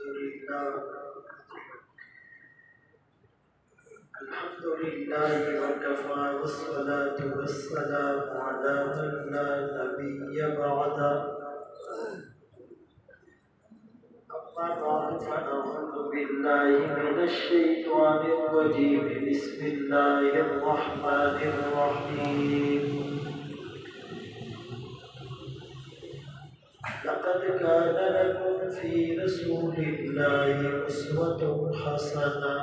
الحمد لله وكفى والصلاة والسلام على من لا نبي بعده أما بعد فأعوذ بالله من الشيطان الرجيم بسم الله الرحمن الرحيم لقد كان لكم في رسول الله أسوة حسنة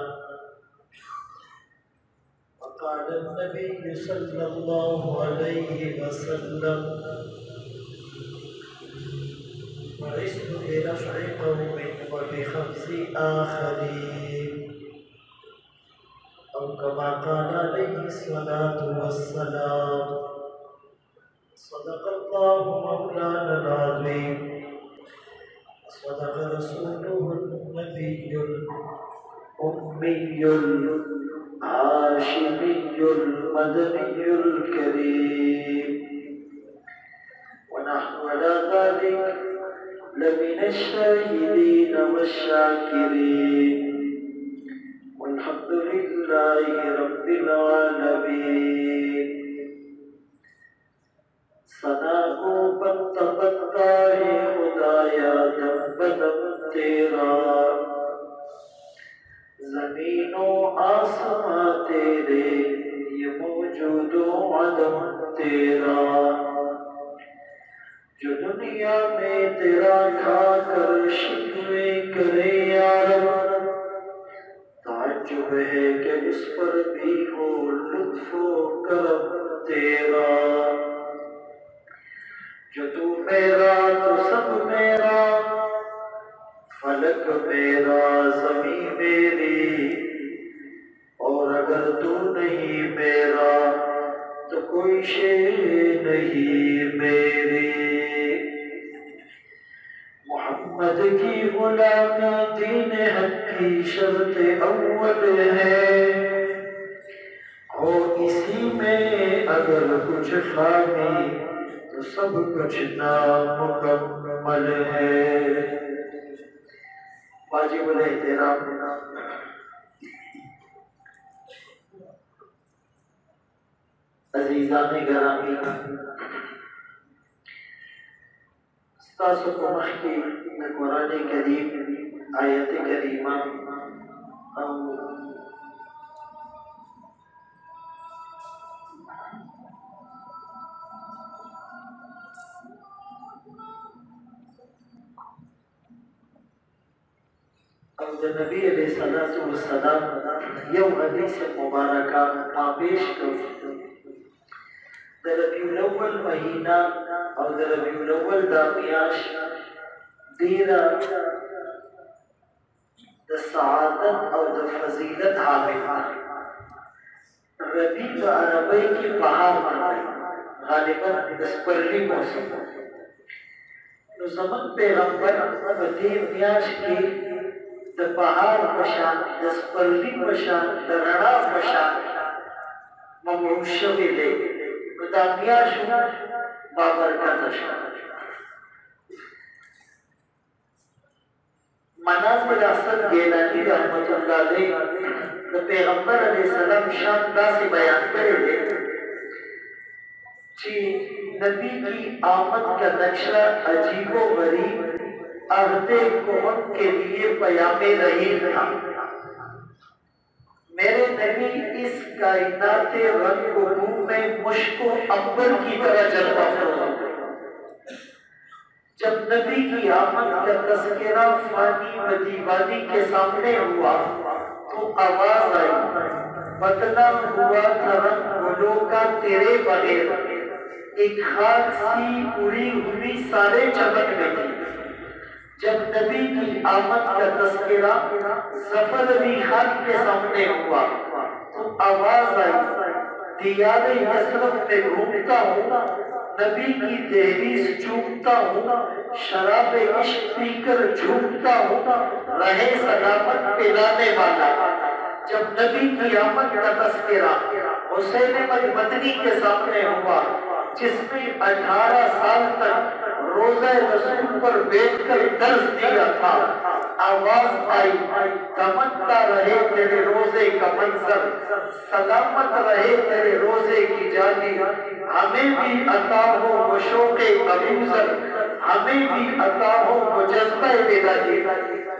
وقال النبي صلى الله عليه وسلم بعثت برفع قوم وبخبز آخرين أو كما قال عليه الصلاة والسلام صدق الله مولانا العظيم صدق رسوله النبي الأمي الهاشمي المدني الكريم ونحن على ذلك لمن الشاهدين والشاكرين والحمد لله رب العالمين ثنا کو پتا پتا ہے خدایا دم بدم تیرا زمین و آسمان تیرے یہ موجود و عدم تیرا جو دنیا میں تیرا کھا کر شکوے کرے یا رب تعجب ہے کہ اس پر بھی ہو لطف و کرم تیرا جو تو میرا تو سب میرا فلک میرا زمین میری اور اگر تو نہیں میرا تو کوئی شے نہیں میری محمد کی غلامی دین حق کی شرط اول ہے ہو اسی میں اگر کچھ خامی تو سب کچھ نامکمل ہے واجب الاحترام عزیزان گرامی ستاسو کو مخی قرآن کریم آیت کریمہ اور نبی علیہ السلام یو حدیث مبارکہ آپیش کرو در ربیع الاول مہینہ اور در ربیع الاول دا میاش دیرہ دا سعادت اور دا فضیلت حامل ربیع و عربی کی بہار مانائی غالباً دسپرلی موسم نو زمن پیغمبر دیر میاش کی دا بہار بشان دسپرلی بشان دا رڑا بشان ممعوش شوی لے دا میاشو بابرکت شان مناظر اصل گیلانی رحمت اللہ علیہ دا پیغمبر علیہ السلام شان دا سے بیان کرے لے چی نبی کی آمد کا نقشہ عجیب و غریب عہد کہن کے لیے پیام رحیم تھا میرے نبی اس کائنات رنگ و بو میں مشک و عنبر کی طرح جلوہ فروز جب نبی کی آمد کا تذکرہ فانی و دیوانی کے سامنے ہوا تو آواز آئی بدنام ہوا تھا رنگ گلوں کا تیرے بغیر ایک خاک سی اڑی ہوئی سارے چمک میں تھی جب نبی کی آمد کا تذکرہ ظفر علی خان کے سامنے ہوا تو آواز آئی دیار یسرف میں گھومتا ہوں نبی کی دہلیز چومتا ہوں شراب عشق پی کر جھومتا ہوں رہے سلامت پلانے والا جب نبی کی آمد کا تذکرہ حسین مدنی کے سامنے ہوا جس میں 18 سال تک روزہ رسول پر بیٹھ کر درس دیا تھا آواز آئی دمکتا رہے تیرے روزے کا منظر، سلامت رہے تیرے روزے کی جانی، ہمیں بھی عطا ہو وہ شوق ابوذر، ہمیں بھی عطا ہو وہ جذبہ بیداری۔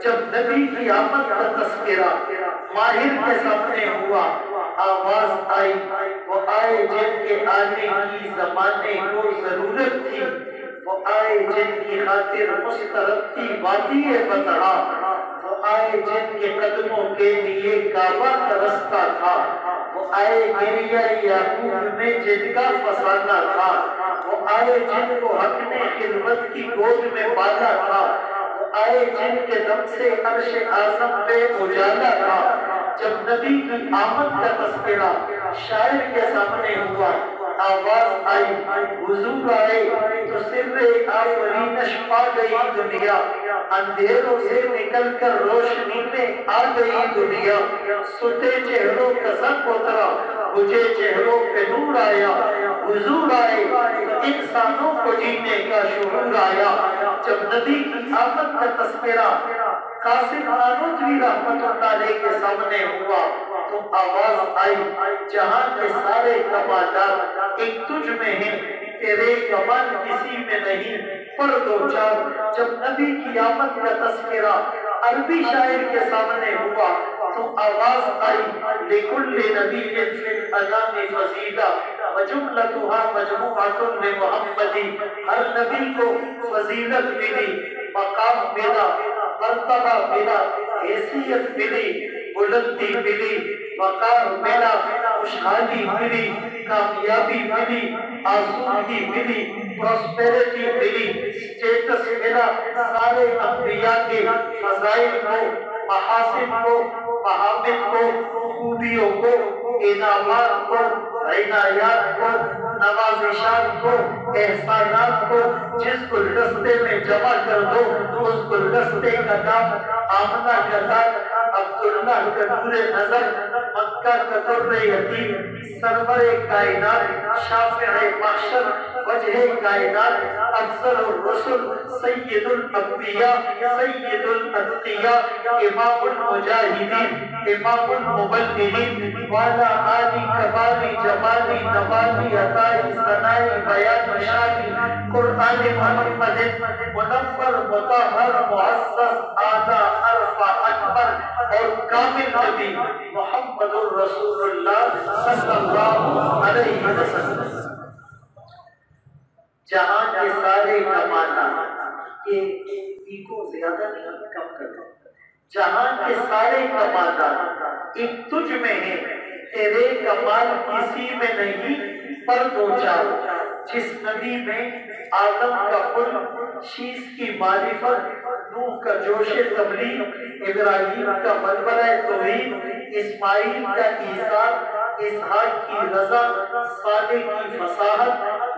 جب نبی کی آمد کا تذکرہ ماہر کے سامنے ہوا، آواز آئی وہ آئے جن کے آنے کی زمانے کو ضرورت تھی، وہ آئے جن کی خاطر مسترد تھی وادی بطحا، وہ آئے جن کے قدموں کے لیے کعبہ کا رستہ تھا، وہ آئے گریہ یعقوب میں جن کا فسانہ تھا، وہ آئے جن کو حق نے خلوت کی گود میں بالا تھا، وہ آئے جن کے دم سے عرش اعظم پہ اجالا تھا۔ جب نبی کی آمد کا تذکرہ شاعر کے سامنے ہوا، آواز آئی حضور آئے تو سر آفرینش پا گئی دنیا، اندھیروں سے نکل کر روشنی میں آ گئی دنیا، ستے چہروں کا سب اترا، بجھے چہروں پہ نور آیا، حضور آئے تو انسانوں کو جینے کا شعور آیا۔ جب نبی کی آمد کا تذکرہ قاسم نانوتوی رحمت اللہ علیہ کے سامنے ہوا تو آواز آئی جہاں کے سارے کمالات ایک تجھ میں ہیں، تیرے کمال کسی میں نہیں، پر دو چار۔ جب نبی کی آمد کا تذکرہ عربی شاعر کے سامنے ہوا تو آواز آئی لِكُلِّ نَبِيٍّ فِي الْأَنَامِ فَضِيلَةٌ وَجُمْلَتُهَا مَجْمُوعَةٌ لِمُحَمَّدٍ۔ ہر نبی کو فضیلت ملی، مقام ملا، مرتبہ ملا، حیثیت ملی، بلندی ملی، وقار ملا، خوشحالی ملی، کامیابی ملی، آسودگی ملی، پراسپیرٹی ملی، سٹیٹس ملا۔ سارے انبیاء کے فضائل کو، محاسن کو، محامد کو، خوبیوں کو، انعامات کو، عنایات کو، نوازشات کو، احسانات کو جس گلدستے میں جمع کر دو، اس گلدستے کا نام آمنہ کا نام عبداللہ کا نور نظر، مکہ کا در یتیم، سرور کائنات، شافع محشر، وجہ کائنات، افضل الرسل، سید الانبیاء، سید الاتقیاء، امام المجاہدین، امام المبلغین، والا آلی کمالی جمالی نوالی عطائی ثنائی بیان شانی، قرآن محمد منور مطہر معزز اعلیٰ عرفہ اکبر اور کامل نبی محمد الرسول اللہ صلی اللہ علیہ وسلم۔ جہاں کے سارے کمالات، یہ کو زیادہ نہیں کم کرتا، جہاں کے سارے کمالات ایک تجھ میں ہیں، تیرے کمال کسی میں نہیں، پر دو چار۔ جس نبی میں آدم کا خلق، شیش کی معرفت، نوح کا جوش تبلیغ، ابراہیم کا مدبرہ توحید، اسماعیل کا ایثار، اسحاق کی رضا، صالح کی فصاحت،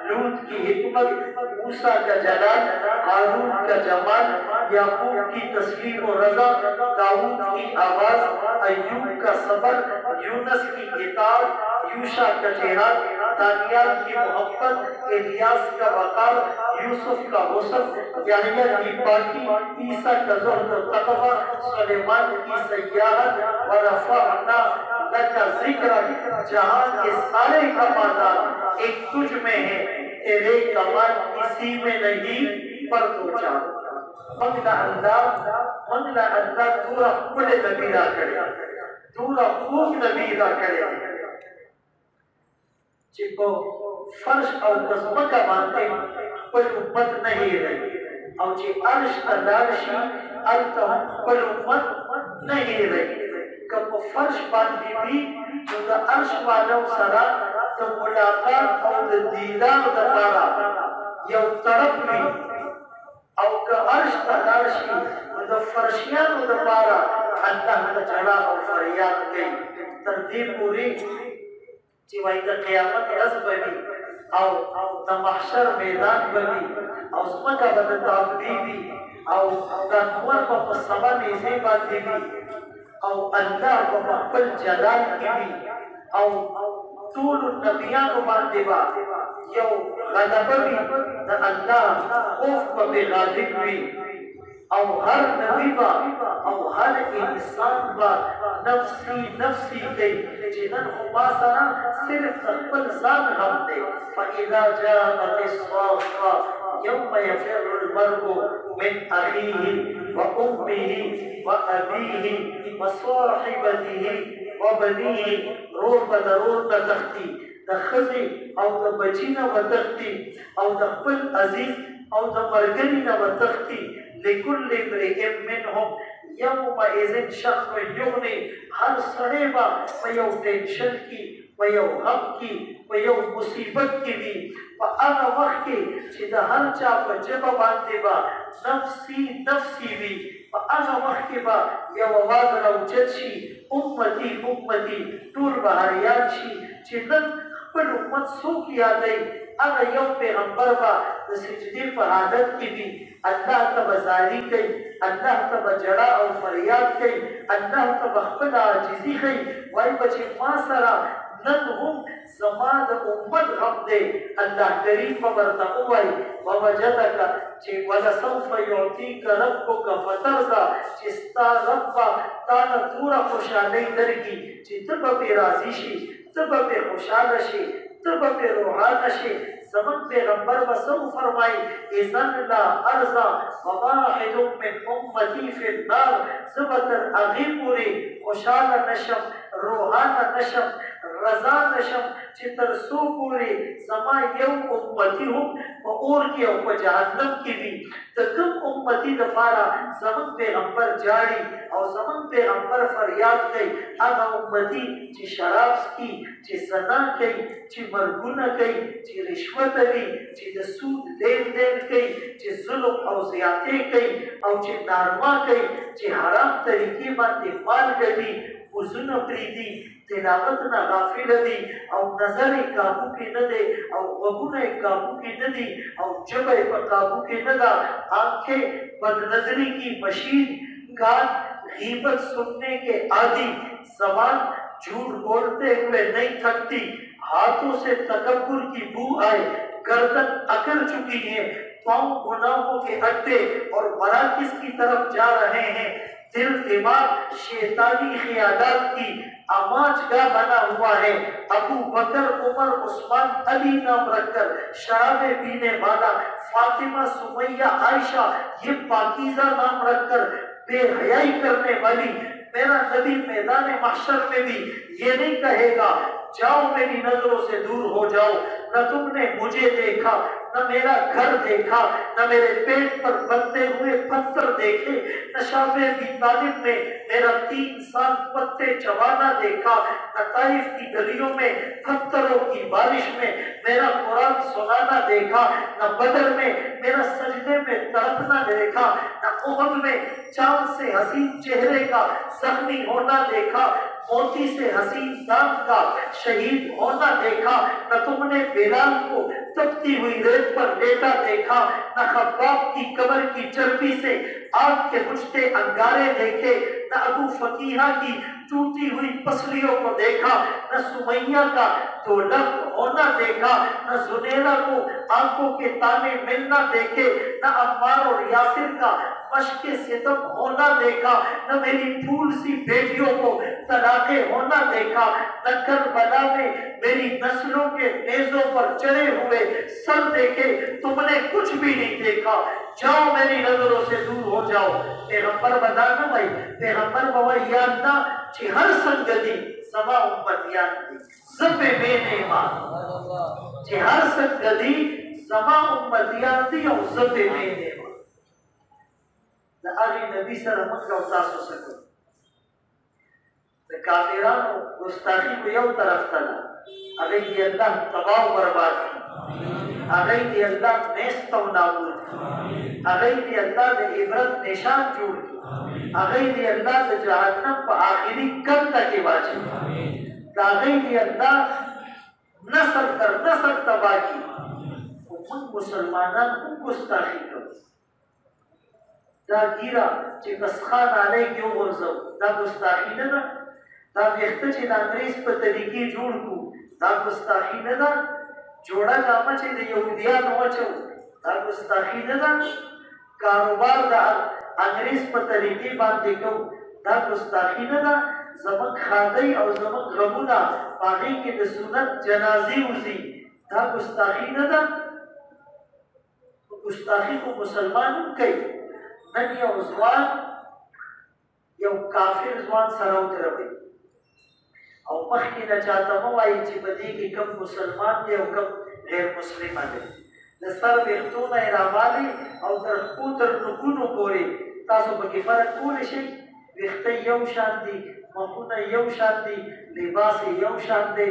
لوط کی حکمت، موسیٰ کا جلال، ہارون کا جمال، یعقوب کی تسلیم و رضا، داؤد کی آواز، ایوب کا صبر، یونس کی اطاعت، یوشع کا جہاد، دانیال کی محبت، الیاس کا وقار، یوسف کا حسن، یحییٰ کی پاکی، عیسیٰ کا زہد و تقوی، سلیمان کی سیاحت، ورفعنا لک ذکرک۔ جہاں کے سارے کمالات ایک تجھ میں ہیں، تیرے کمال کسی میں نہیں، پر دو چار۔ منگلہ اللہ دورا کل نبی را کرے، دورا خوب نبی را کرے، جن کو فرش اور قسمہ کا مانتے کوئی امت نہیں رہی، اور جی عرش تلاشی التہم کوئی امت نہیں رہی۔ کب وہ فرش باندھی بھی جو دا عرش والا سرا تو ملاقات اور دیدار دپارا یا طرف بھی او کا عرش تلاشی دا فرشیان دپارا اللہ کا جڑا اور فریاد گئی ترتیب پوری چیوائی دا قیامت رز بنی او دا محشر میدان بنی او اسمہ کا بدتا بیوی او دا نور کو سبا نیزے باندھی بھی او اللہ کو مقبل جلال کی بھی او طول النبیان باندھی با یو غلبہ بھی دا اللہ خوف کو بے غالب بھی او ہر نبی با او ہر انسان با نفسی نفسی کئی جنن خما سرا صرف اقبل ذات ہم دے فَإِذَا جَاءَتِ الصَّاخَّةُ يَوْمَ يَفِرُّ الْمَرْءُ مِنْ أَخِيهِ وَأُمِّهِ وَأَبِيهِ وَصَاحِبَتِهِ وَبَنِيهِ رور بدرور تختی دخزی او دبچینا بتختی او دخبل عزیز او دمرگنینا بتختی لکل امرئ منهم یومئذ شأن یغنی ہر سڑے با پیو ٹینشن کی پیو غم کی پیو مصیبت کی بھی فآغا وقت کی چیدہ ہر چاپ جبا باندے با نفسی نفسی بھی فآغا وقت کی با یا وواز روچت شی امتی امتی طول بہاریان شی چیدن پر امت سو کیا گئی اگر یو پیغمبر با سجدی پر عادت کی بھی اللہ تب زاری کئی اللہ تب جڑا او فریاد کئی اللہ تب خپل عاجزی کئی وائی بچے ما سرا نن ہم زمان امت غم دے اللہ کریم پبرتا اوائی ووجدکا چی ولسوف یعطیک ربک فترزا چستا ربا تانا تورا خوشالی درگی چی تب پی راضی شی تب پی خوشال شی تب پی روحان شی زمن پیغمبر بسو فرمائی اذن لا ارزا وواحد من امتی فی النار زبتر اغیبوری خوشال نشم روحان نشم رضا نشم چتر سو پوری زما یو امتی ہوں و اور کی او جہنم کی بھی تکم امتی دفارا زمن پیغمبر جاری او زمن پیغمبر فریاد کئی اگا امتی چی شراب کی چی زنا کئی چی مرگونہ کئی چی رشوت لی چی دسود لین دین کئی چی ظلم او زیادے کئی او چی نارما کئی چی حرام طریقی باندے مال گلی وزن پریدی تلاوت نہ غافل دی او نظر قابو کی نہ دے او غبن قابو کی نہ دی او جبہ پر قابو کی نہ دا آنکھیں بد نظری کی مشین کان غیبت سننے کے عادی زبان جھوٹ بولتے ہوئے نہیں تھکتی ہاتھوں سے تکبر کی بو آئے گردن اکڑ چکی ہے پاؤں گناہوں کے اڈے اور مراکز کی طرف جا رہے ہیں دل دماغ شیطانی خیالات کی آماج گاہ بنا ہوا ہے ابو بکر عمر عثمان علی نام رکھ کر شرابے پینے والا فاطمہ سمیہ عائشہ یہ پاکیزہ نام رکھ کر بے حیائی کرنے والی میرا نبی میدان محشر میں بھی یہ نہیں کہے گا جاؤ میری نظروں سے دور ہو جاؤ نہ تم نے مجھے دیکھا نہ میرا گھر دیکھا نہ میرے پیٹ پر بنتے ہوئے پتھر دیکھے نہ شعبے کی طالب میں میرا 3 سال پتے چبانا دیکھا نہ طائف کی گلیوں میں پتھروں کی بارش میں میرا قرآن سنانا دیکھا نہ بدر میں میرا سجدے میں تڑپنا دیکھا نہ احد میں چاند سے حسین چہرے کا زخمی ہونا دیکھا موتی سے حسین دانت کا شہید ہونا دیکھا نہ تم نے بلال کو تپتی ہوئی ریت پر لیٹا دیکھا نہ خباب کی کمر کی چربی سے آگ کے بجھتے انگارے دیکھے نہ ابو فقیہہ کی ٹوٹی ہوئی پسلیوں کو دیکھا نہ سمیہ کا دو لفظ ہونا دیکھا نہ زنیرہ کو آنکھوں کے تانے ملنا دیکھے نہ عمار اور یاسر کا مشق ستم ہونا دیکھا نہ میری پھول سی بیٹیوں کو طلاقیں ہونا دیکھا نہ کربلا میں میری نسلوں کے نیزوں پر چڑھے ہوئے سر دیکھے تم نے کچھ بھی نہیں دیکھا جاؤ میری نظروں سے دور ہو جاؤ پیغمبر بتانا بھائی پیغمبر بابا یاد نہ چی ہر سنگتی سما امت یاد دی زب بے نیمان چی ہر سنگتی سما امت یاد دی اور زب بے نیمان آگے نبی سر احمد کا اتاس ہو سکو کافران گستاخی کو یو طرف تلا اگر یہ اللہ تباہ و برباد کی اگر یہ اللہ نیست و نابود کی اگر یہ اللہ نے عبرت نشان جوڑ کی اگر یہ اللہ نے جہنم پا آخری کم تک واجب اگر یہ اللہ نسل تباہ کی ان مسلمانان کو گستاخی کرو دا گیرا چی بسخان آلے کیوں غرزو دا گستاخی ندا دا ویختا چی دا انگریز پا طریقی جوڑ کو دا گستاخی ندا جوڑا گاما چی دا یہودیان ہوچو دا گستاخی ندا کاروبار دا انګریز په طریقې باندې کوو، دا ګستاخي نه ده. زموږ ښادۍ او زموږ غمونه په هغې کې د سنت جنازې وځي، دا ګستاخي نه ده. ګستاخي خو مسلمان هم کوي. نن یو ځوان یو کافر ځوان سره ودروي او مخکې نه چاته مه وایي چې په دې کې کوم مسلمان دی او کوم غیر مسلمه دی. د سر ویښتونه یې راوالي او تر پښو تر نوکونو پورې تاسو پکې فرق کولی شئ. ویښته یو شان دي، مخونه یو شان دي، لباس یې یو شان دی،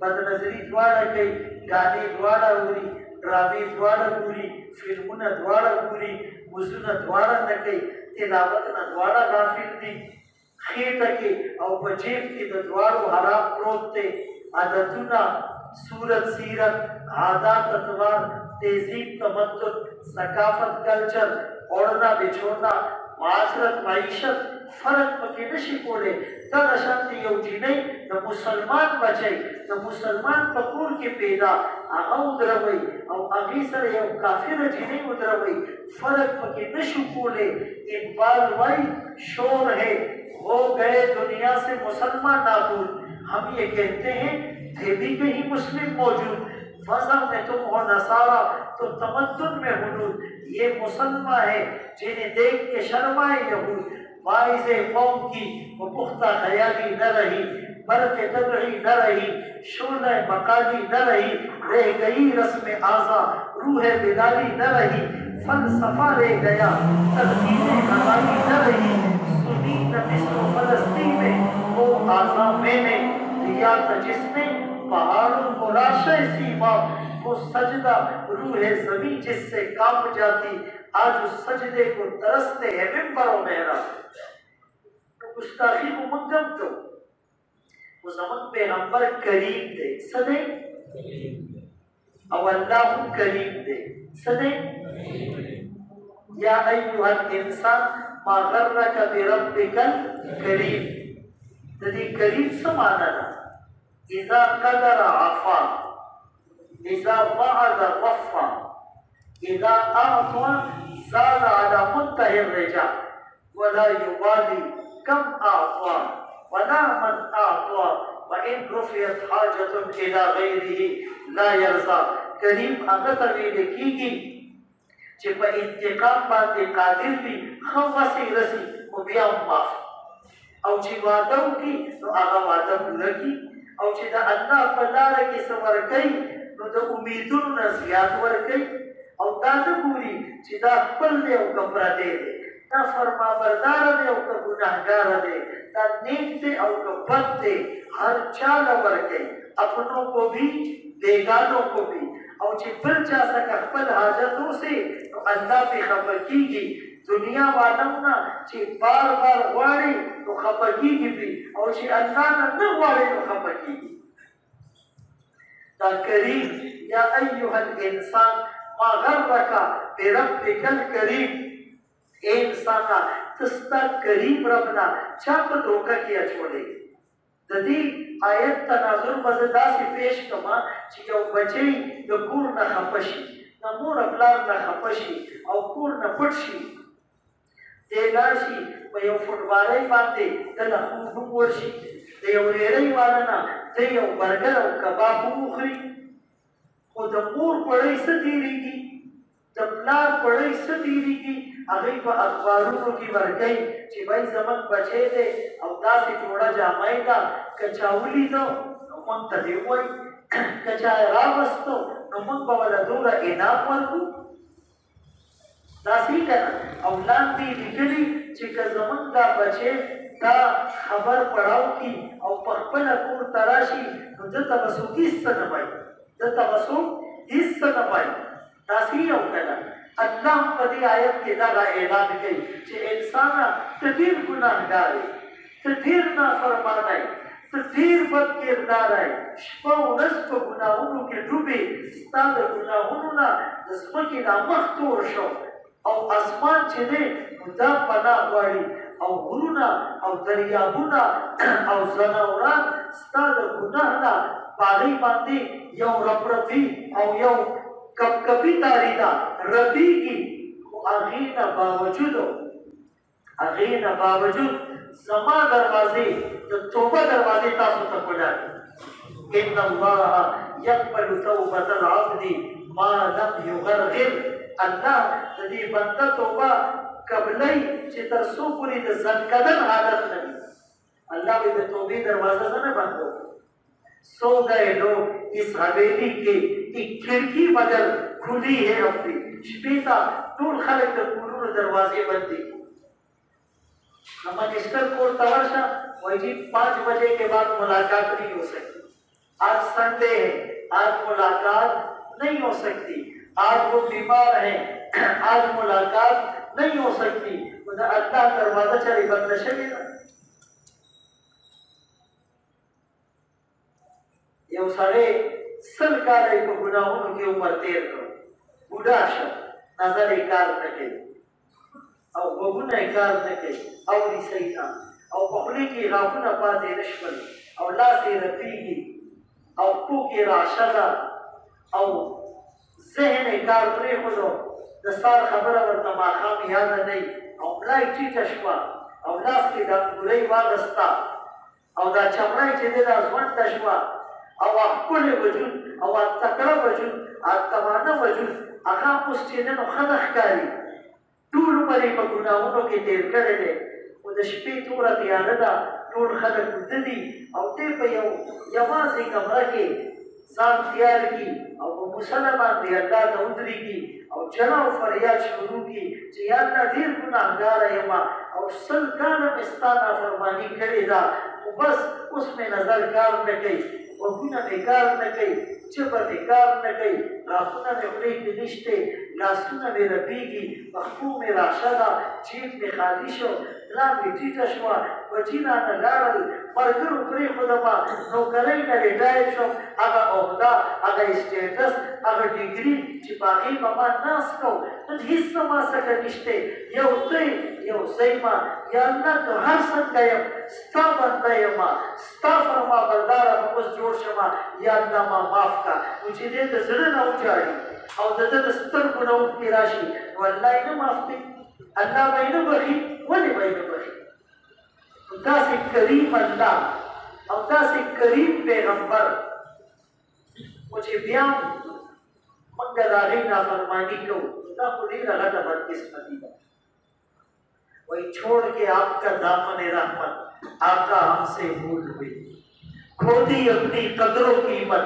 بدنظري دواړه کوي، ګانې دواړه اوري، ډرامې دواړه ګوري، فلمونه دواړه ګوري، مزونه دواړه نه کوي، تلاوت نه دواړه غافل دي. خېټه کې او په جیب کې د دواړو حرام پروت دی. عادتونه، صورت، سیرت، عادات، اطوار، تہذیب، تمدن، ثقافت، کلچر، اوڑھنا بچھوڑنا، معاشرت، معیشت فرق پکې نشي کولی. دغه شانتې یو جینۍ د مسلمان بچی د مسلمان په کور کې پیدا هغه ودروئ او هغې سره یو کافره جینۍ ودروئ، فرق پکې نشو کولی. اقبال وایي شور ہے ہو گئے دنیا سے مسلمان نابود، ہم یہ کہتے ہیں تھے بھی کہیں مسلم موجود. مذہب میں تم ہو نصارہ تو تمدن میں حدود، یہ مسلمہ ہے جنہیں دیکھ کے شرمائے یہود. باعث قوم کی وہ پختہ خیالی نہ رہی، برق طبعی نہ رہی، شعلہ مقالی نہ رہی، رہ گئی رسم آزا روح بلالی نہ رہی. فلسفہ رہ گیا تقدیر ہماری نہ رہی، سنی نہ مصر و فلسطین میں وہ آزا میں نے دیا تھا جس نے پہاڑوں کو راشہ سیما. وہ سجدہ روح زمین جس سے کانپ جاتی، آج اس سجدے کو ترستے ہیں ممبر و محراب. گستاخی کو منگم تو وہ زمان پیغمبر کریم دے سدے او اللہ کریم دے سدے. یا ایوہ الانسان ما غرک بربک الکریم. تدی کریم سمانا نا اذا قدر عفا، اذا وعد وفا، اذا اعطى زاد على منتهى الرجاء ولا يبالي كم اعطى ولا من اعطى وان رفعت حاجة الى غيره لا يرضى. کریم هغه ته ویل کیږي چې په انتقام باندې قادر وي، ښه وسې رسي خو بیا هم معاف، او چې وعده وکړي نو هغه وعده پوره کړي، او چې د الله په لاره کې څه ورکوي نو د امیدونو نه زیات ورکوي. او دا نه ګوري چې دا خپل دی او که پردی دی، دا فرمانبرداره دی او که ګناهګاره دی، دا نیک دی او که بد دی، هر چاله ورکوي، اپنوں کو بھی بیگانوں کو بھی. او چې بل چا څخه خپل حاجت وسي نو الله پې خفه کېږي. دنیا والو نه چې بار بار غواړي نو خفه کېږي پې، او چې الله نه نه غواړي نو خفه کېږي. دا کریم یا ایها الانسان ما غرک بربک الکریم. اے انسانا تستا کریم ربنا چا په دوکه کې اچولی. د دې آیت تناظر به زه داسې پیش کړم چې یو بچی د کور نه خفه شي، د مور پلار نه خفه شي او کور نه پټ شي، دی لاړ شي په یو فټبالۍ باندې دله خوب هم ورشي، د یو ریړۍ والا نه دی یو برګر او کباب هم وخوري، خو د مور پړی څه تېرېږي، د پلار پړی څه تېرېږي، هغوی په اخبارونو کې ورکوي چې بھائی زموږ بچی دی او داسې جوړه جامه یې ده، که چا ولیدو نو موږ ته دې ووایي، که چا یې راوستو نو موږ به ورله دومره انعام ورکړو. داسې که نه. او لاندې یې لیکلي چې که زموږ دا بچی دا خبر پړاو کړي او په خپله کور ته راشي نو ده ته به څوک هېڅ څه نه وایي، ده ته به څوک هېڅ څه نه وایي. داسې یو که نه. اللہ په دې آیت کې دغه اعلان کوي چې انسانه ته ډېر ګناهګار یې، ته ډېر نافرمانه یې، ته ډېر بد کرداره یې، شپه او ورځ په ګناهونو کې ډوبې، ستا د ګناهونو نه د ځمکې دا مخ تور شو، او اسمان چې دی نو دا پناه غواړي، او غرونه او دریابونه او ځناوران ستا د ګناه نه په هغې باندې یو رپرپي او یو کب کبھی تاری دا ربی کی اغین باوجود زما دروازے تو توبہ دروازے تاسو ته کھولاږي. ان الله يقبل توبة العبد ما لم يغرغر. الله د دې بنده توبه قبلای چې تر څو پورې د ځنکدن حالت نه وي. اللہ بھی توبے دروازہ سے نہ بندو. سو گئے لوگ اس حویلی کے ایک کھڑکی مگر کھلی ہے اپنی. شپیتا ټول خلق د کورونو دروازے بندی. منسٹر کو تورشا وہی جی 5 بجے کے بعد ملاقات نہیں ہو سکتی. آج سنڈے ہے, آج ملاقات نہیں ہو سکتی. آج وہ بیمار ہیں, آج ملاقات نہیں ہو سکتی. اللہ دروازہ چلی بند شوی نه. یو سړی 100 کاله په ګناهونو کې عمر تیر کړ, بوډا شو, نظر یې کار نه کوي او غوږونه یې کار نه کوي, اوري صحیح نه, او په خولې کې غاښونه پاتې نه شول, او لاس یې رپېږي, او ټوک یې راشه ده, او ذهن یې کار پرېښودو, د سهار خبره ورته ماښام یاده نه وي, او ملا یې ټیټه شوه, او لاس کې ډنګورۍ واغسته, او دا چمړه یې چې دی دا ځونډه شوه, او خپل وجود او تکړه وجود او تمانه وجود هغه اوس چې نن ښه ښکاري. ټول عمر یې په ګناهونو کې تېر کړی دی, او د شپې توره تیاره ده, ټول خلک ویده دي, او دی په یوازې کمره کې ځان تیار کړي او په مصله باندې الله ته ودرېږي او جلا او فریاد شروع کړي چې یا الله ډېر ګناهګاره یم او 100 کاله مې ستا نافرماني کړې ده, خو بس اوس مې نظر کار نه کوي, وګونه مې کار نه کوي, چپه مې کار نه کوي, غاښونه مې خولې کې نشته, لاسونه مې رپېږي, پښتو مې راشه ده, جیب مې خالي شو, ملا مې ټیټه شوه, بچي رانه لاړل, ملګرو پرېښودمه, نوکرۍ نه ریټایر شوم, هغه عهده, هغه سټیټس, هغه ډیګري چې په هغې به ما ناست کوم, نن هېڅ نه ما څخه نشته, یو ته یو زه یم. یا الله که هر څنګه یم ستا بنده یم, ستا فرمانبرداره به اوس جوړ شم, یا الله ما معاف کړه. نو چې دی د زړه نه وجاړي او د ده د سترګو نه اوښکې راشي, نو الله یې نه معاف کوي, الله به یې نه بخي. ولې به یې نه بخي؟ داسې کریم الله او داسې کریم پیغمبر خو چې بیا موږ د هغې نافرماني کوو, دا خو ډېره غټه بدقسمتي ده. وہی چھوڑ کے آپ کا دامن رحمت, آقا ہم سے بھول ہوئی, کھو دی اپنی قدر و قیمت,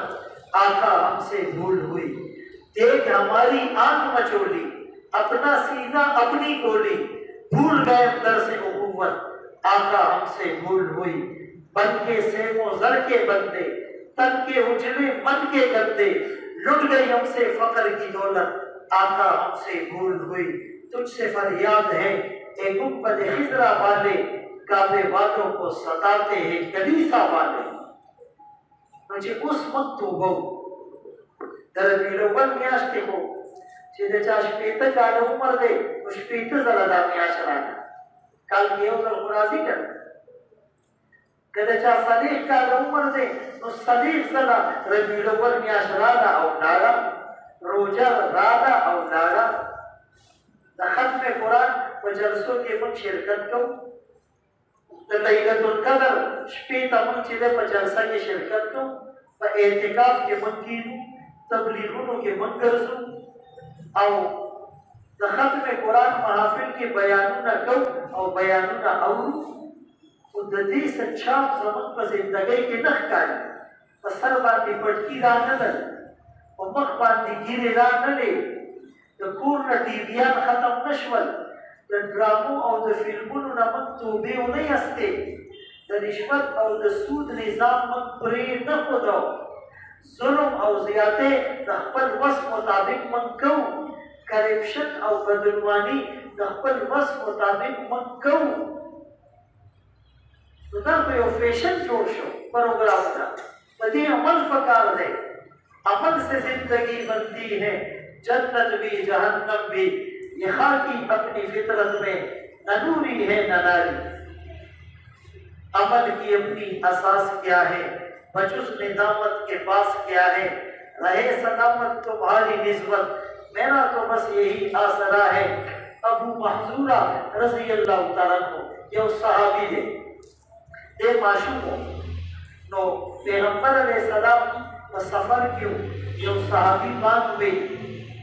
آقا ہم سے بھول ہوئی, دیکھ ہماری آنکھ مچولی, اپنا سینہ اپنی گولی, بھول گئے در سے اخوت, آقا ہم سے بھول ہوئی. بن کے سیم و زر کے بندے, تن کے اجلے من کے گندے, لٹ گئی ہم سے فقر کی دولت, آقا ہم سے بھول ہوئی. تجھ سے فریاد ہے اے گنبد خضرا والے, کعبے والوں کو ستاتے ہیں کلیسا والے. مجھے اس وقت توبه در ربیع الاول میاشت کې وو چې د چا 80 کاله عمر دی, نو 80 ځله دا میاشت راغله. کال کې یو ځل خو راځي که نه, که د چا 40 کاله عمر دی, نو 40 ځله ربیع الاول میاشت راغله او لاړه, روژه راغله او لاړه. د ختم قرآن په جلسو کې موږ شرکت کوو, د لیلة القدر شپې ته موږ چې دی په جلسه کې شرکت کوو, په اعتکاف کې موږ کېنو, تبلیغونو کې موږ ګرځو, او د ختم قرآن محافل کې بیانونه کوو او بیانونه اورو. خو د دې څه چاپ زموږ په زندګۍ کې نه ښکاري. په سر باندې پټکي را نه لري, په مخ باندې ګیرې را نه لري, د کور نه ټیویان ختم نه شول, د ډرامو او د فلمونو نه موږ توبې ونه یستې, د رشوت او د سود نظام موږ پرې نه ښودو, ظلم او زیاتې د خپل وس مطابق موږ کوو, کرپشن او بدعنواني د خپل وس مطابق موږ کوو. نو دا خو یو فیشن جوړ شو پروګرامونه, په دې عمل پکار دی. عمل سے زندگی بنتی ہے, جنت بھی جہنم بھی, یہ خاکی اپنی فطرت میں, نہ نوری ہے نہ ناری. عمل کی اپنی اساس کیا ہے, بجز ندامت کے پاس کیا ہے, رہے سلامت تمہاری نسبت, میرا تو بس یہی آسرا ہے, ابو محذورہ رضی اللہ تعالیٰ عنہ یو صحابی دے دے معشوق نو پیغمبر علیہ السلام و سفر کیوں یو صحابی بات ہوئے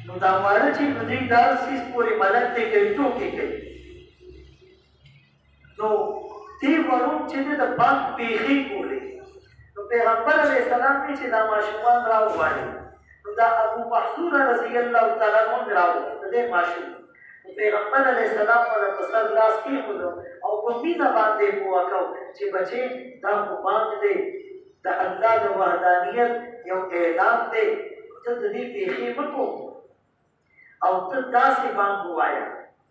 نو دا مالا چی ندی دار سیس پوری ملک دے گئی تو کی گئی نو تی ورون چی دے دا بات پیخی بولے نو پیغمبر علیہ السلام نے چی دا معشوقان راو والے نو دا ابو محذور رضی اللہ تعالیٰ عنہ راو دے معشوق پیغمبر علیہ السلام والا پسر لاس کی خودو او کمینہ باندے پوا کو چی بچے دا خوبان دے دا اللہ دا وحدانیت یو اعلان دے تد دی پیخی مکو او تد دا سی بانگو آیا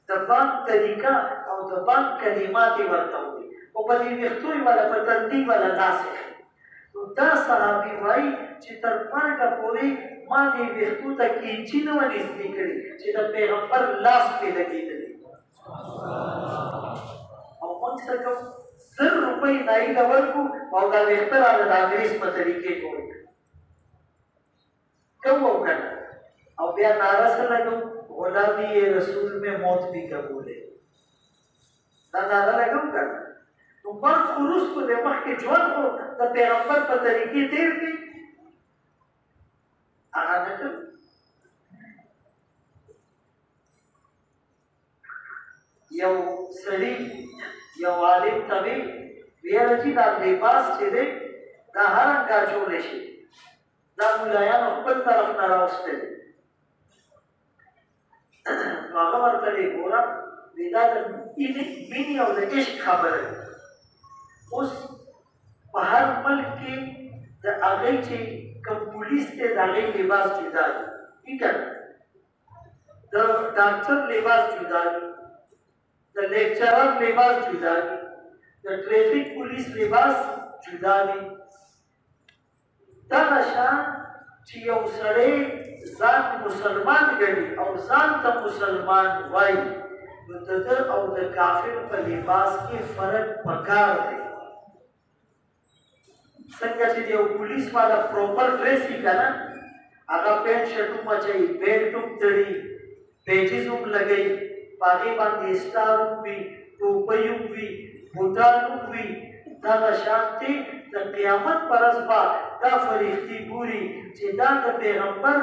دا بانگ طریقہ او دا بانگ کلماتی ورطاو دی او بدی وقتوی والا فتندی والا ناسخ تو دا صحابی وائی چی ترمان کا پوری ماں دی وقتو تا کینچی نو نسبی کری چی دا پیغمبر لاس پہ لگی دلی او منگ سکم سر روپی نائی لور کو او دا وقتر آل دا انگریز پا طریقے کو کم او کرنا او بیا نارا سے لگو غلامی رسول میں موت بھی قبول ہے دا نارا لگو کرنا تو مرد خروس کو دے مخ کے جوان کو دا پیغمبر پا طریقے دیر کی آغا نکل یو سری یو عالم طبی ویل جی دا لباس چی دے دا ہرنگا چولے شی دا ملایان اخبر طرف نراؤستے دے آغا مرتلی گورا ویدہ دا مینی او دا عشق خبر ہے اس پہر ملک کی دا آگئی چی کم پولیس تے دا آگئی لباس جدا دی ٹھیک ہے دا ڈاکٹر لباس جدا دی دا لیکچرر لباس جدا دی دا ٹریفک پولیس لباس جدا دی دا نشان چی یو سڑے ذات مسلمان گنی او ذات تا مسلمان وائی دا او دا کافر پا لباس کی فرق پکار دے سنگا چی دیو پولیس والا پروپر ڈریس کی کنا آگا پینٹ شرٹوں مچائی بیلٹوں تڑی پیجزوں لگئی پاگی باندی اسٹاروں بھی ٹوپیوں بھی بوٹانوں بھی دا نشانتی دا قیامت پر ازبا دا فریختی بوری چی دا پیغمبر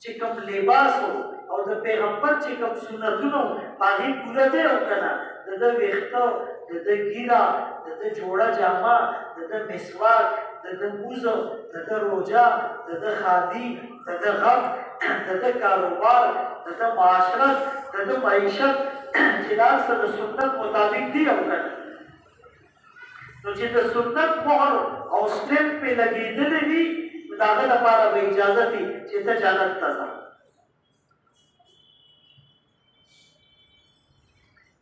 چکم لباس ہو اور دا پیغمبر چکم سنتونو پاگی پورا دے ہو کنا دا ویختو دا گیرا دا جوڑا جامع دا مسواک دا موزو دا روجا دا خادی دا غم دا کاروبار دا معاشرت دا معیشت چلال سر سنت مطابق دی ہو کنا تو چی دا سنت مہر اور سٹیمپ پہ لگی دلے بھی داغل پارا بے اجازتی چی تا جانت تازا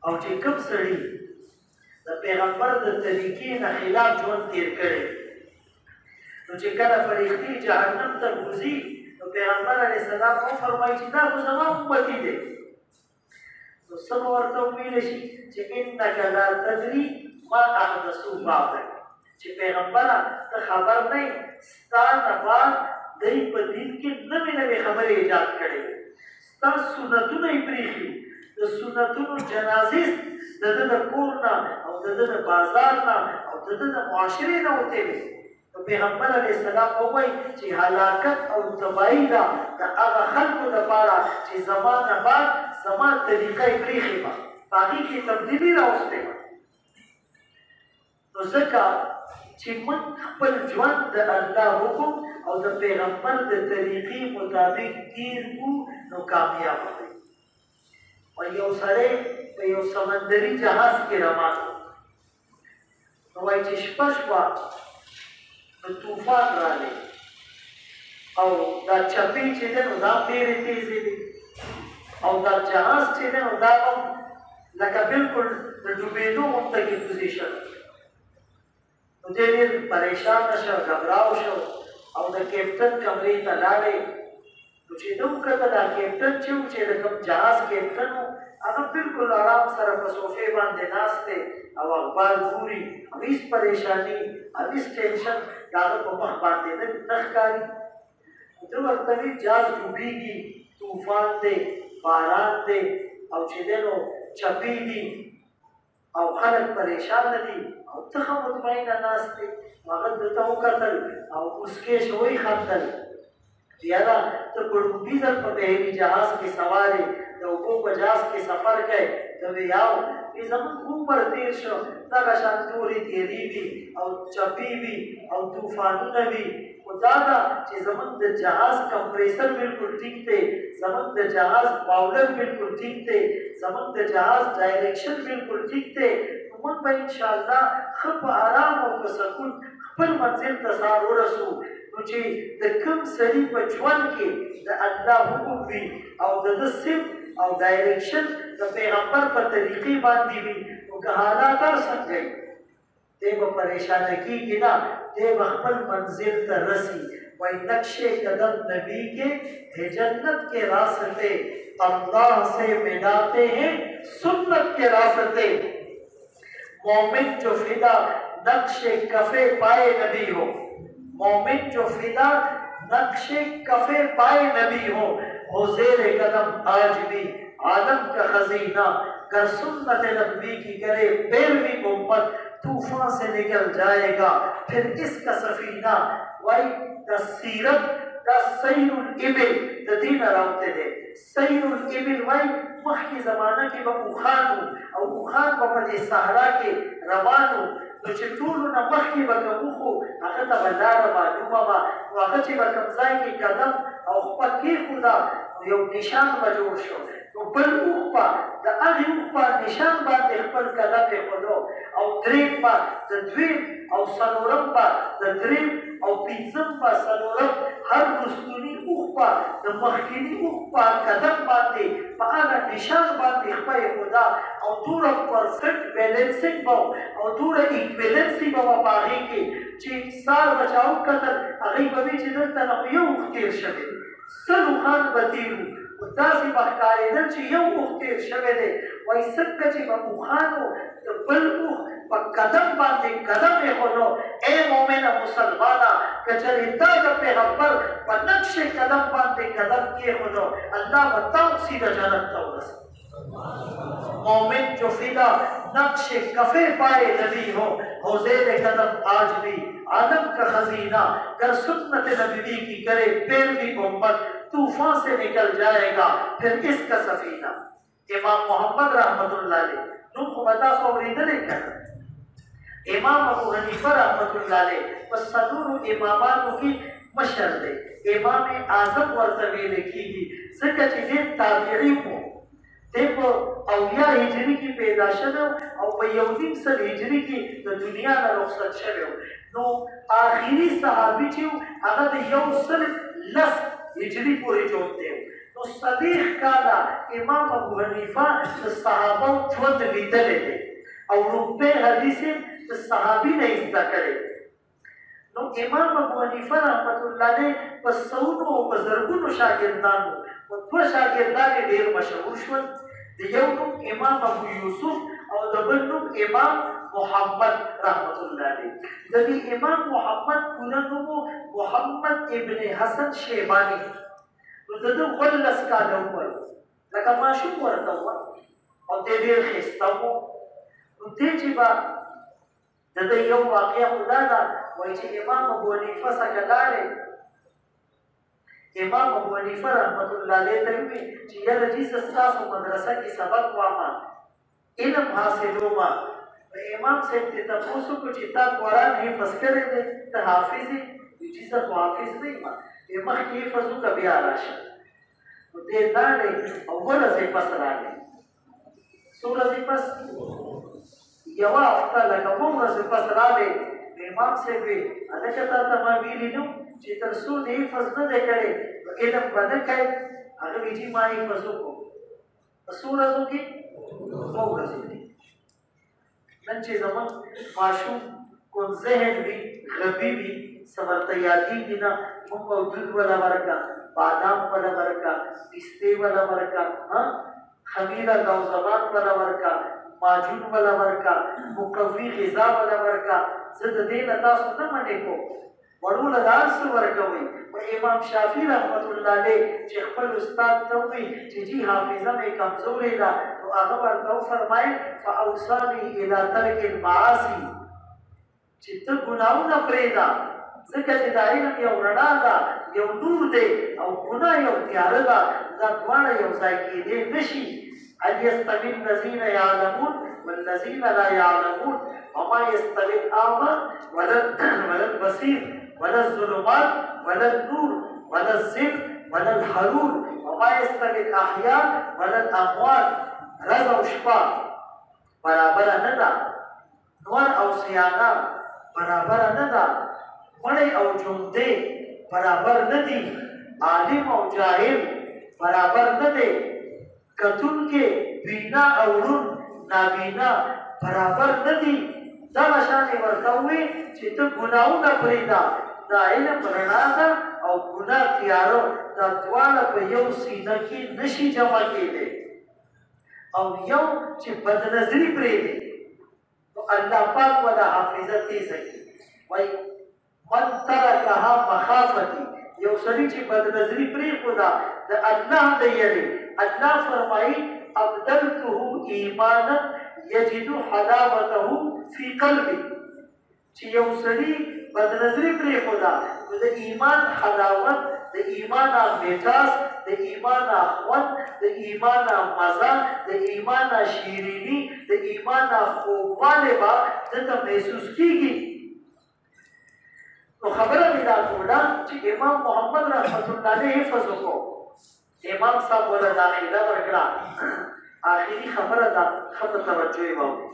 او چی کم سڑی دا پیغمبر دا طریقی نا خلاف جون تیر کرے تو چی کنا فریختی جہنم تا گزی تو پیغمبر علیہ السلام کو فرمائی چی دا خزمان امتی دے تو سب ورطا ہوئیلشی چی انکا لا تدری ما احدثو بابک چی پیغمبرہ تا خبر نہیں ستا نباد دئی پا دین کے نمی نمی خبر ایجاد کرے ستا سنتو نہیں پریخی دا سنتو جنازیست دا دا کورنا او دا دا بازارنا او دا دا معاشرے نا ہوتے ہوئے تو پیغمبر علیہ السلام ہوئی چی حلاکت او تبائی دا اغا خلقو دا پارا چی زمان بعد زمان طریقہ پریخی با باقی کی تبدیلی را اس پہ با تو زکا چی من خپل جوان دا اللہ حکم او دا پیغمبر دا طریقی مطابق دیر کو نو کامیاب ہوئی اور یو سڑے یو سمندری جہاز کے روان نو وائی چی شپشوا نو توفان را لے او دا چپی چی دے نو دا پیری تیزی دی او دا جہاز چی دے نو دا لکا بالکل دا ڈوبیدو منتا کی پوزیشن نو دے دیر پریشان شو گھبراو شو او دا کیپٹن کمری تا لارے تو چی دو کتا دا کیپٹن چیو چی دا کم جہاز کیپٹن ہو اگر بالکل آرام سر پسوفے باندے ناستے او اخبار گوری امیس پریشانی امیس ٹینشن یادو کو مخ باندے نخکاری دو وقتوی جاز ڈوبی گی توفان دے باران دے او چې دنو چپی دي او خلک پریشان دي او ته هم مطمئنه ناست دی هغه دلته وکتل او مسکې شوی خندل یاره ته په ډوبي ځل په بحري جهاز کې سوار یې د اوبو په جهاز کې سفر کوې ته ویاو چې زموږ عمر تېر شو دغه شان تورې تېرې وي او چپې وي او طوفانونه وي خو دا ده چې زموږ د جهاز کمپریسر بالکل ټیک دی زموږ د جهاز باولر بالکل ټیک دی زموږ د جهاز ډایرکشن بالکل ټیک دی نو موږ به انشاءالله ښه په آرام او په سکون خپل منزل ته سار ورسو نو چې د کوم سړي په ژوند کې د الله حکم وي او د ده صف او ډایرکشن د پیغمبر په طریقې باندې وي نو که حالات هر څنګه وي دی به پریشانه کېږي نه دی به خپل منزل ته رسی وای نقش قدم نبی کے ہے جنت کے راستے اللہ سے ملاتے ہیں سنت کے راستے مومن جو فدا نقش کفے پائے نبی ہو مومن جو فدا نقش کفے پائے نبی ہو زیر قدم آج بھی عالم کا خزینہ گر سنت نبی کی کرے پیروی امت طوفان سے نکل جائے گا پھر اس کا سفینہ وائی دا سیرت دا سیر الابل دا دین راوتے دے سیر الابل وائی مخی زمانہ کی با اوخانو او اوخان با پدی صحرا کے روانو نو چې ټولو نه مخکې به که وخو هغه ته به لاره معلومه وه نو هغه چې به کوم ځای کې قدم او خپه کېښوده نو یو نشان به جوړ شو نو بل اوښ به د هغې اوښ په نشان باندې خپل قدم ایښودو او درېیم به د دویم او څلورم به د درېیم او پنځم به څلورم هر رستوني اوښ به د مخکیني اوښ په قدم باندې په هغه نشان باندې خپه ایښوده او دومره پرفیکټ بیلنسنګ به او دومره ایکویلنسي به وه په هغې کې چې سار به چا وکتل هغوی به وي چې دلته نه خو یو اوښ تېر شوی سل اوښان به تېر وو داسې به ښکارېدل چې یو اوښ تېر شوی دی وایي څنګه چې به اوښانو د بل اوښ په قدم باندې قدم ایښودو ای مومنه مسلمانه که چېرې تا د پیغمبر په نقش قدم باندې قدم کېښودو الله به تا سیده جنت ته ورسوي مومن جو فدا نقش کفے پائے نبی ہو زیر قدم آج بھی عالم کا خزینہ گر سنت نبی کی کرے پیروی امت طوفان سے نکل جائے گا پھر اس کا سفینہ امام محمد رحمت اللہ علیہ نو کو بتا سو ریدلے کر امام ابو حنیفہ رحمت اللہ علیہ بس صدور امامانو کی مشر دے امام اعظم ورطوی لکھی گی سکا چیزیں تابعی ہوں دیکھو اویا ہجری کی پیدا شده او په یو نیم سل هجری کې د دنیا نه رخصت شوی نو آخري صحابي چې هغه د یو سل لس هجری پورې جوړ دی نو صدیق کاله امام ابو حنیفه د صحابه ژوند لیدلی دی او روپے حدیث د صحابي نه زده کړی نو امام ابو حنیفه رحمت الله علیه په سونو او په زرګونو شاګردانو او دوه شاګردان ډېر مشهور شول د یو نوم امام ابو یوسف او د بل نوم امام محمد رحمت الله علیه د دې امام محمد پوره نوم محمد ابن حسن شیبانی نو د ده 18 کاله عمر لکه ماشوم ورته و او دی ډېر ښایسته و نو دی چې به د ده یو واقعه خو دا ده وایي چې امام ابو حنیفه څخه لاړې امام ابو حنیفه رحمت الله علیه ته وویل چې یاره جی زه ستاسو مدرسه کې سبق واما علم حاصلوما امام صاحب ته تپوس وکړو چې تا قرآن حفظ کړی دی ته حافظ یې جی زه خو حافظ نه یم مخکې حفظ وکړه بیا راشه نو دی لاړې او 2 ورځې پس راغی څو ورځې پس یوه هفته لکه 2 ورځې پس راغی امام صاحب وی هلکه تا ته ما ویلي نو چې تر څو د حفظ نه دی کړی نو علم به نه کوې هغه وی چې ما حفظ وکړو په څو ورځو کې 2 ورځې دي نن چې زموږ ماشوم کوم ذهن وي غبي وي څه ورته یادېږي نه موږ به دود وله ورکړه بادام وله ورکړه پستې وله ورکړه خمیره ګوزبان وله ورکړه ماجون وله ورکړه مقوي غذا وله ورکړه زه د دې نه تاسو نه منې کوم وړو له دا څه ورکوئ امام شافعی رحمت اللہ علیہ چې خپل استاد ته وایي چې جی حافظه مې کمزورې ده نو هغه ورته وفرمایل فاوصاني الى ترک المعاصي چې ته ګناهونه پرېږده ځکه چې دا علم یو رڼا ده یو نور دی او ګناه یو تیاره ده دا دواړه یو ځای کېدی نشي هل یستوي الذین یعلمون والذین لا یعلمون وما یستوي الاعمى ولا البصیر ولا الظلمات ولا النور ولا الظل ولا الحرور وما يستوي الاحياء ولا الاموات رز او شپه برابر نه ده نور او سیانا برابر نه ده مړی او ژوندی برابر نه دي عالم او جاهل برابر نه دی کتونکي بینا او ړوند نابینا برابر نه دي دغه شان یې ورته ووایي چې ته ګناهونه پرېږده دا علم رڼا ده او ګناه تیاره دا دواړه په یو سینه کې نشي جمع کېدی او یو چې بدنظري پرېږدي نو الله پاک ولا حافظه تیزه کړي وایي من ترکها مخافتی یو سړي چې بدنظري پرېښوده د الله د یېرې الله فرمایي ابدلته ایمانا یجد حلاوته فی قلبی چې یو سړي بدنظري پرېښوده نو د ایمان حلاوت د ایمان میټاس د ایمان خوند د ایمان مزه د ایمان شیریني د ایمان خوږوالی به دته محسوس کېږي نو خبره مې دا کوله چې امام محمد رحمت الله علیه حفظ وکړو امام صاحب وله داخله ورکړه آخري خبره ده ښه په توجه یې واورئ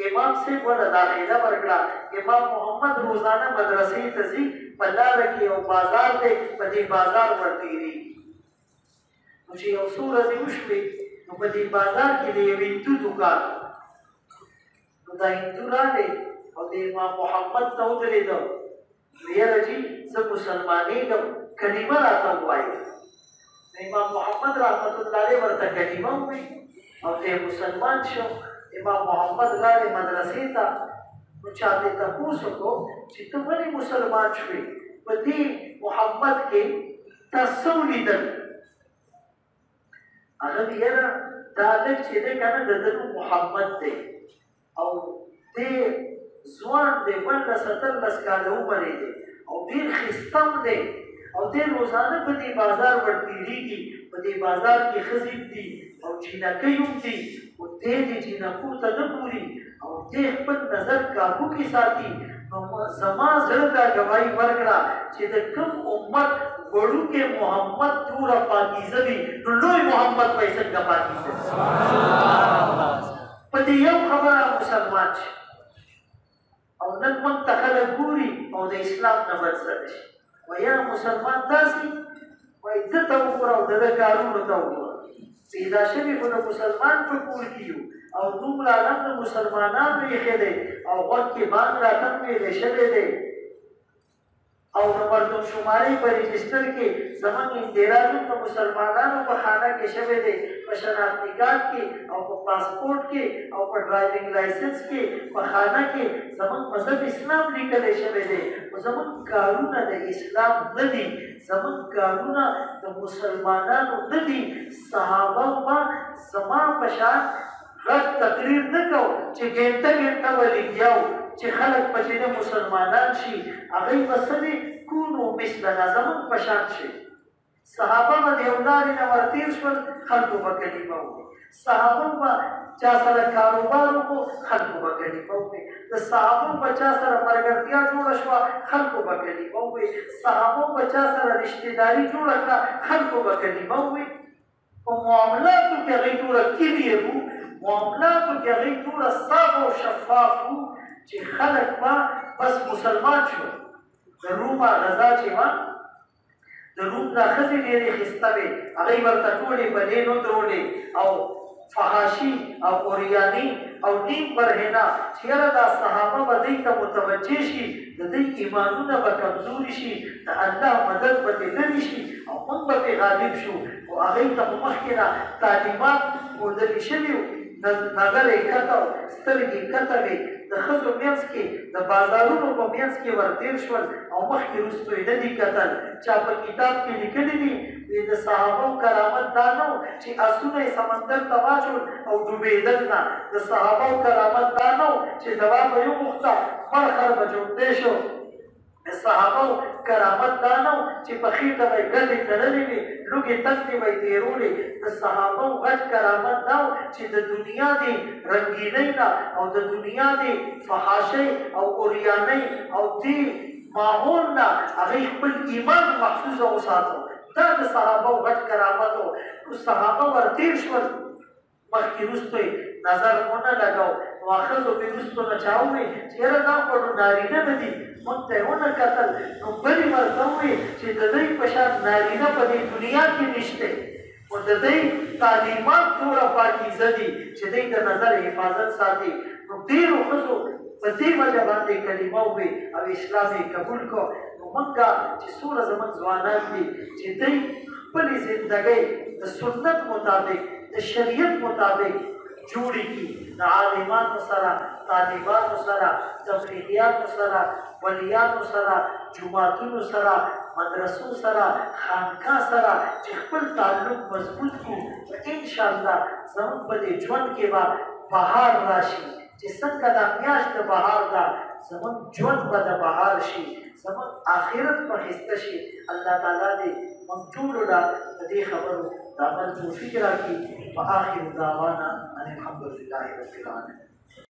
امام صاحب وله داخله ورکړه امام محمد روزانه مدرسې ته ځي په لاره کې یو بازار دی په دې بازار ورتېرېږي نو چې یو څو ورځې وشوې نو په دې بازار کې د یو هندو دوکان نو دا هندو راغی او د امام محمد ته ودرېده ویله جي زه مسلمانېږم کلمه راته ووایه امام محمد رحمت الله علیه ورته کلمه ووایي او دی مسلمان شو امام محمد لاړې مدرسې ته نو چا دې تپوس وکړو چې ته ولې مسلمان شوې په دې محمد کې تا څه ولیدل هغه ویل یاره دا هلک چې دی که نه د ده نوم محمد دی او دې ځوان دی 17 کاله عمر دی او ډېر ښایسته دی او دې روزانه په دې بازار ورتېرېږي په دې بازار کې ښځې دي او جینکۍ هم دي خو دې دې جینکو ته نه ګوري او دې خپل نظر کابو کې ساتي نو زما زړه ته ګواهي ورکړه چې د کوم امت وړوکی محمد دومره پاکیزه وي نو لوی محمد به یې څنګه پاکیزه په دې یو خبره مسلمان شي او نن موږ ته خلک ګوري او د اسلام نه بد زده شي وایي مسلمان داسې وایي ده ته وګوره او د ده کارونو ته وګوره پیدا شوي خو د مسلمان په کور کې یو او دومره عالم د مسلمانانو ایښی دی او غوږ کې بانګ راتګ ویلی شوی دی او د مردم شمارۍ په رجسټر کې زموږ اندراجون د مسلمانانو په خانه کې شوی دی په شناختي کارت کې او په پاسپورټ کې او په ډرایوینګ لایسنس کې په خانه کې زموږ مذهب اسلام لیکلی شوی دی خو زموږ کارونه د اسلام نه دي زموږ کارونه د مسلمانانو نه دي صحابه به زما په شان غږ تقریر نه کو چې ګنټه ګنټه به لګیا و چې خلک پکې نه مسلمانان شي هغوی به څه دي کونو مثلنا زموږ په شان شي صحابه به د یو لارې نه ورتېر شول خلکو به کلمه وکړي صحابه به چا سره کاروبار وکړو خلکو به کلمه وکړي د صحابو به چا سره ملګرتیا جوړه شوه خلکو به کلمه وکړي صحابو به چا سره رشتهداري جوړه کړه خلکو به کلمه وکړي په معاملاتو کې هغوی دومره کلیر وو معاملاتو کې هغوی دومره صاف او شفاف وو چې خلک به بس مسلمان شو د روم غذا چې وه د روم دا ښځې ډېرې ښایسته وې هغوی ورته ټولې بلې نو درولې او فحاشي او اوریاني او نیم برهنه چې یاره دا صحابه به دوی ته متوجه شي د دوی ایمانونه به کمزوري شي د الله مدد به ترې لرې شي او موږ به پرې غالب شو خو هغوی ته خو مخکې نه تعلیمات ښودلي شوي وو نظر کته سترګې کته وي د ښځو منځ کې د بازارونو په منځ کې ورتېر شول او مخکې وروسته یې نه دي کتل. چا په کتاب کې لیکلي دي د صحابو کرامت دا نه و چې آسونه یې سمندر ته واچول او ډوبېدل نه. د صحابو کرامت دا نه و چې دوا به یې وغوښته مړ خر به ژوندی شو. د صحابو کرامت دا نه و چې په خېټه به یې ګډې تړلې وي لوږې تندې به یې تېرولې. د صحابو غټ کرامت دا و چې د دنیا د رنګینۍ نه او د دنیا د فحاشۍ او اوریانۍ او دې ماحول نه هغوی خپل ایمان محفوظه وساتو. دا د صحابو غټ کرامت و. نو صحابه ورتېر شول مخکې وروسته یې نظر ونه لګاو. نو ښځو پرې وروسته نه چا ووایي چې یاره دا خو نارینه نه دي موږ ته یې ونه کتل. نو بلې ورته ووایي چې د دوی په شان نارینه په دې دنیا کې نشته خو د دوی تعلیمات دومره پاکیزه دي چې دوی د نظر حفاظت ساتي. نو ډېرو ښځو په دې وجه باندې کلمه ووایي او اسلام یې قبول کړو. نو موږ چې څومره زموږ ځوانان دي چې دوی خپلې زندګۍ د سنت مطابق د شریعت مطابق جوړې کړي د عالمانو سره طالبانو سره تبلیغیانو سره ولیانو سره جوماتونو سره مدرسو سره خانقاه سره چې خپل تعلق مضبوط کړو. انشاءالله زموږ په دې ژوند کې به بهار راشي چې څنګه دا میاشت د بهار ده زموږ ژوند به د بهار شي زموږ آخرت به ښایسته شي. الله تعالی دې موږ ټولو له د دې خبرو د عمل توفیق راکړي. وآخر دعوانا ان الحمد لله رب العالمین.